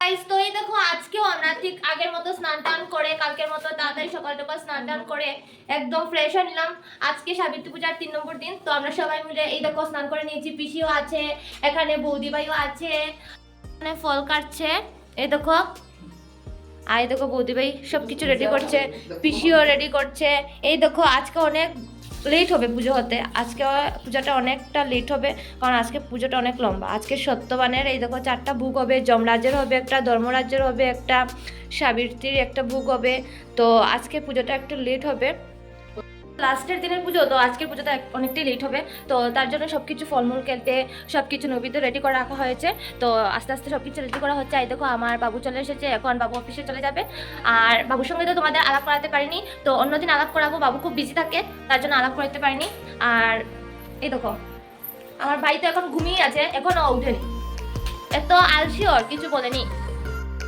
Guys, তো এই দেখো আজকেও আমরা ঠিক আগের মতো স্নান টান করে কালকের মতো তাড়াতাড়ি সকাল সকাল স্নান টান করে একদম ফ্রেশ হয়ে নিলাম। আজকে সাবিত্রী পূজার 3 নম্বর দিন, তো আমরা সবাই মিলে এই দেখো স্নান করে নিয়েছি। পিসিও আছে এখানে, বৌদি ভাইও আছে, এখানে ফল কাটছে এই দেখো। আর এই দেখো বৌদি ভাই সবকিছু রেডি করছে, পিসিও রেডি করছে। এই দেখো আজকে অনেক লেট হবে পুজো হতে, আজকে পূজাটা অনেকটা লেট হবে কারণ আজকে পুজোটা অনেক লম্বা। আজকে সত্যবানের এই দেখো 4টা ভোগ হবে, যমরাজের হবে একটা, ধর্মরাজ্যের হবে একটা, সাবিত্রীর একটা ভোগ হবে। তো আজকে পুজোটা একটু লেট হবে, লাস্টের দিনের পুজো তো আজকের পুজোটা অনেকটাই লেট হবে। তো তার জন্য সবকিছু ফলমূল কেটে সবকিছু নৈবেদ্য রেডি করে রাখা হয়েছে। তো আস্তে আস্তে সবকিছু রেডি করা হচ্ছে। এই দেখো আমার বাবু চলে এসেছে, এখন বাবু অফিসে চলে যাবে। আর বাবুর সঙ্গে তো তোমাদের আলাপ করাতে পারিনি, তো অন্যদিন আলাপ করাবো, বাবু খুব বিজি থাকে তার জন্য আলাপ করাতে পারিনি। আর এই দেখো আমার ভাই তো এখন ঘুমিয়ে আছে, এখনও উঠেনি, এত আলসি ওর কিছু বলেনি।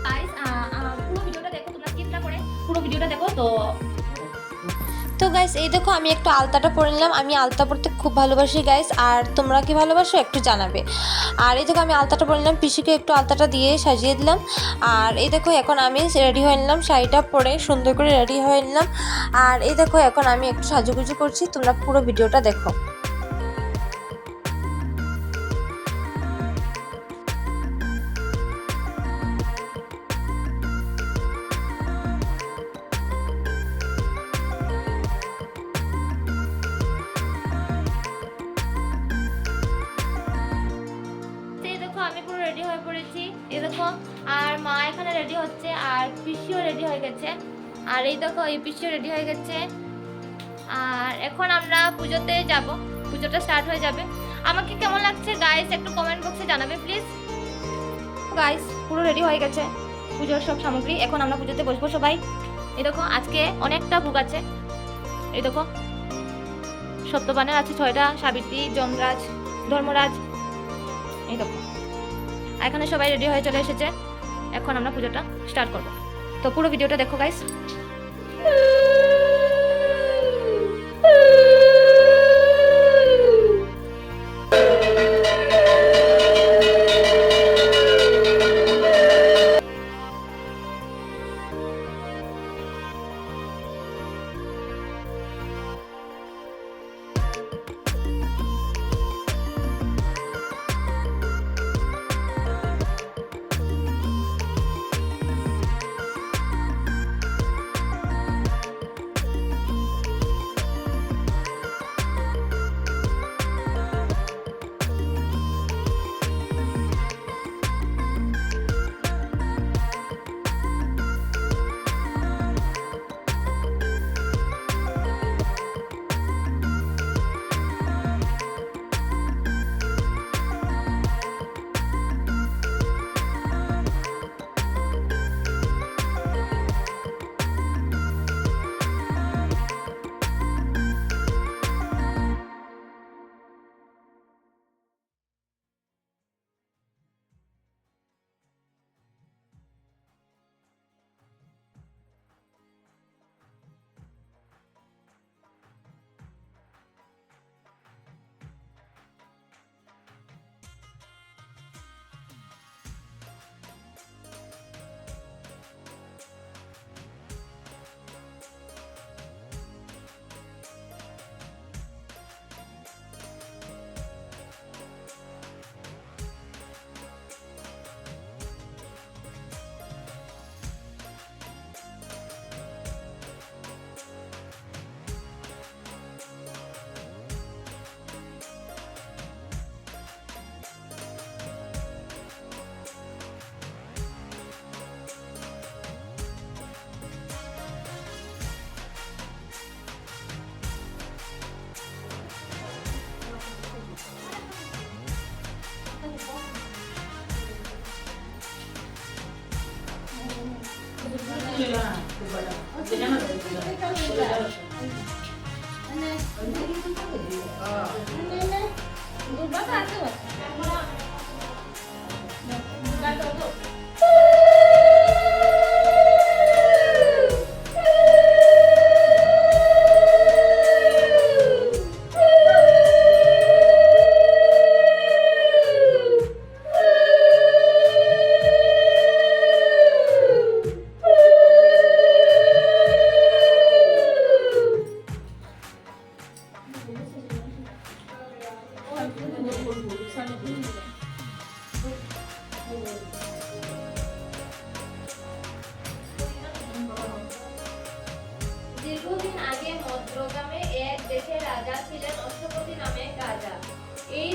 গাইস পুরো ভিডিওটা দেখো, তোমরা স্কিপ না করে পুরো ভিডিওটা দেখো। তো গাইস এই দেখো আমি একটু আলতাটা পরে নিলাম, আমি আলতা পরতে খুব ভালোবাসি গাইস, আর তোমরা কি ভালোবাসো একটু জানাবে। আর এই দেখো আমি আলতাটা পরে নিলাম, পিসিকে একটু আলতাটা দিয়ে সাজিয়ে দিলাম। আর এই দেখো এখন আমি রেডি হয়ে নিলাম, শাড়িটা পরে সুন্দর করে রেডি হয়ে নিলাম। আর এই দেখো এখন আমি একটু সাজুগুজু করছি, তোমরা পুরো ভিডিওটা দেখো। আমি পুরো রেডি হয়ে পড়েছি এই দেখো, আর মা এখানে রেডি হচ্ছে, আর পিসিও রেডি হয়ে গেছে। আর এই দেখো এই পিসিও রেডি হয়ে গেছে। আর এখন আমরা পুজোতে যাব, পুজোটা স্টার্ট হয়ে যাবে। আমাকে কেমন লাগছে গাইস একটু কমেন্ট বক্সে জানাবে প্লিজ। গাইস পুরো রেডি হয়ে গেছে পুজোর সব সামগ্রী, এখন আমরা পুজোতে বসবো সবাই। এই দেখো আজকে অনেকটা ভোগ আছে, এই দেখো সত্যবানের আছে 6টা, সাবিত্রী, যমরাজ, ধর্মরাজ। এই দেখো এখানে সবাই রেডি হয়ে চলে এসেছে, এখন আমরা পুজোটা স্টার্ট করব। তো পুরো ভিডিওটা দেখো গাইস।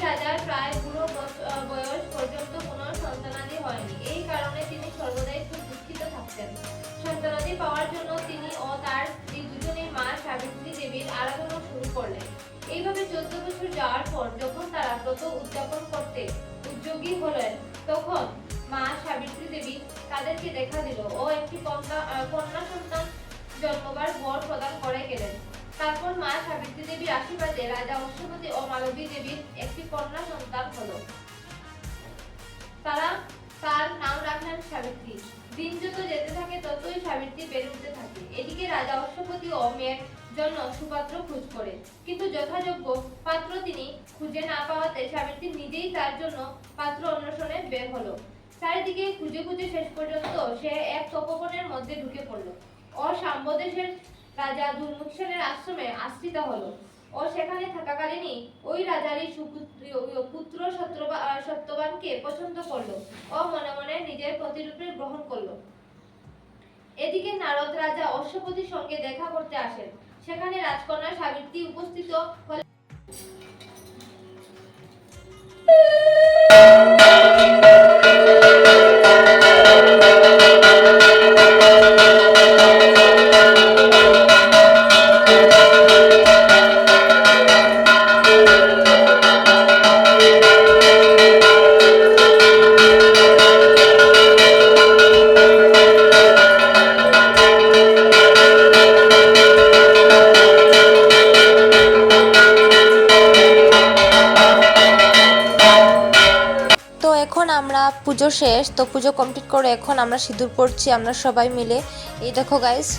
রাজার প্রায় বুড়ো বয়স পর্যন্ত কোনো সন্তানাদি হয়নি। এই কারণে তিনি সর্বদাই খুব দুঃখিত থাকতেন। সন্তানাদি পাওয়ার জন্য তিনি ও তার স্ত্রী দুজনেই মা সাবিত্রী দেবীর আরাধনা শুরু করলেন। এইভাবে 14 বছর যাওয়ার পর যখন তারা ব্রত উদযাপন করতে উদ্যোগী হলেন, তখন মা সাবিত্রী দেবী তাদেরকে দেখা দিল ও একটি কন্যা সন্তান জন্মবার বর প্রদান করে গেলেন। তারপর মা সাবিত্রী দেবীর আশীর্বাদে রাজা অশ্বপতি ও মালবী দেবীর একটি কন্যা সন্তান হলো। তার নাম রাখলেন সাবিত্রী। দিন যত যেতে থাকে ততই সাবিত্রী বেড়ে উঠতে থাকে। এদিকে রাজা অশ্বপতি ও মেয়ের জন্য সুপাত্র খোঁজ করে, কিন্তু যথাযোগ্য পাত্র তিনি খুঁজে না পাওয়াতে সাবিত্রী নিজেই তার জন্য পাত্র অন্বেষণে বের হলো। চারিদিকে খুঁজে খুঁজে শেষ পর্যন্ত সে এক তপবনের মধ্যে ঢুকে পড়ল ও সাম্বদেশের রাজা দুর্মুক্ষসেনের আশ্রমে আশ্রিত হলো ও সেখানে থাকাকালীনই ওই রাজারই পুত্র সত্যবানকে পছন্দ করলো ও মনে মনে নিজের প্রতিরূপে গ্রহণ করলো। এদিকে নারদ রাজা অশ্বপতির সঙ্গে দেখা করতে আসেন। সেখানে রাজকন্যা সাবিত্রী উপস্থিত হলেন। এখন আমরা পুজো শেষ, তো পুজো কমপ্লিট করে এখন আমরা সিঁদুর পড়ছি আমরা সবাই মিলে। এই দেখো গাইস,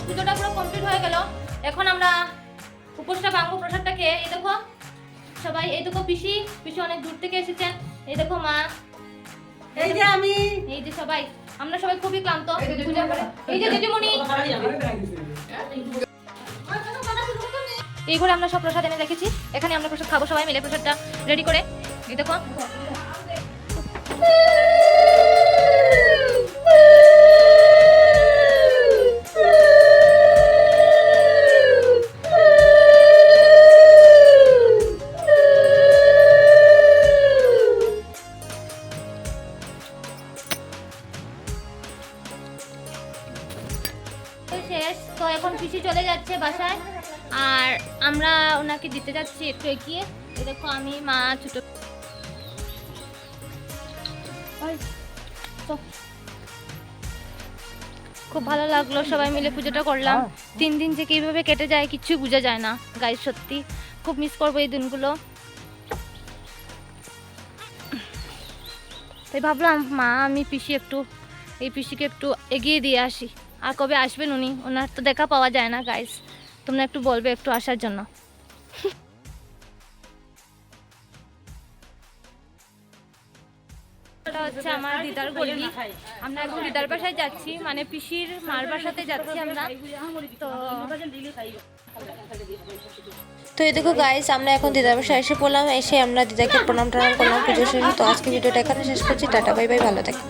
পুজোটা পুরো কমপ্লিট হয়ে গেল। এখন আমরা উপোসটা ভাঙবো, প্রসাদটা খেয়ে। এই দেখো সবাই, এই দেখো পিসি অনেক দূর থেকে এসেছেন। এই দেখো মা, এই যে আমি, এই যে সবাই, আমরা সবাই খুবই ক্লান্ত পূজা করে। এই যে দিদিমণি, এই ঘরে আমরা সব প্রসাদ এনে রেখেছি। এখানে আমরা প্রসাদ খাবো সবাই মিলে, প্রসাদটা রেডি করে। এই দেখো শেষ। তো এখন পিসি চলে যাচ্ছে বাসায়, আর আমরা ওনাকে দিতে যাচ্ছি একটু এগিয়ে। এই দেখো আমি, মা, ছোট। খুব ভালো লাগলো, সবাই মিলে পুজোটা করলাম। 3 দিন যে কিভাবে কেটে যায় কিচ্ছু বোঝা যায় না গাইস, সত্যি খুব মিস করবো এই দিনগুলো। তাই ভাবলাম মা, আমি পিসিকে একটু এগিয়ে দিয়ে আসি। আর কবে আসবেন উনি? ওনার তো দেখা পাওয়া যায় না গাইস, তোমরা একটু বলবে একটু আসার জন্য। এটা হচ্ছে আমার দিদার গলি। আমরা এখন দিদার বাসায় যাচ্ছি, মানে পিসির মার বাসাতে যাচ্ছি আমরা। তো এই দেখো গাইস, আমরা এখন দিদার বাসায় এসে পড়লাম। এসে আমরা দিদাকে প্রণাম করলাম, পুজো শেষ। তো আজকে ভিডিওটা এখানে শেষ করছি। টাটা, বাই বাই, ভালো থাকো।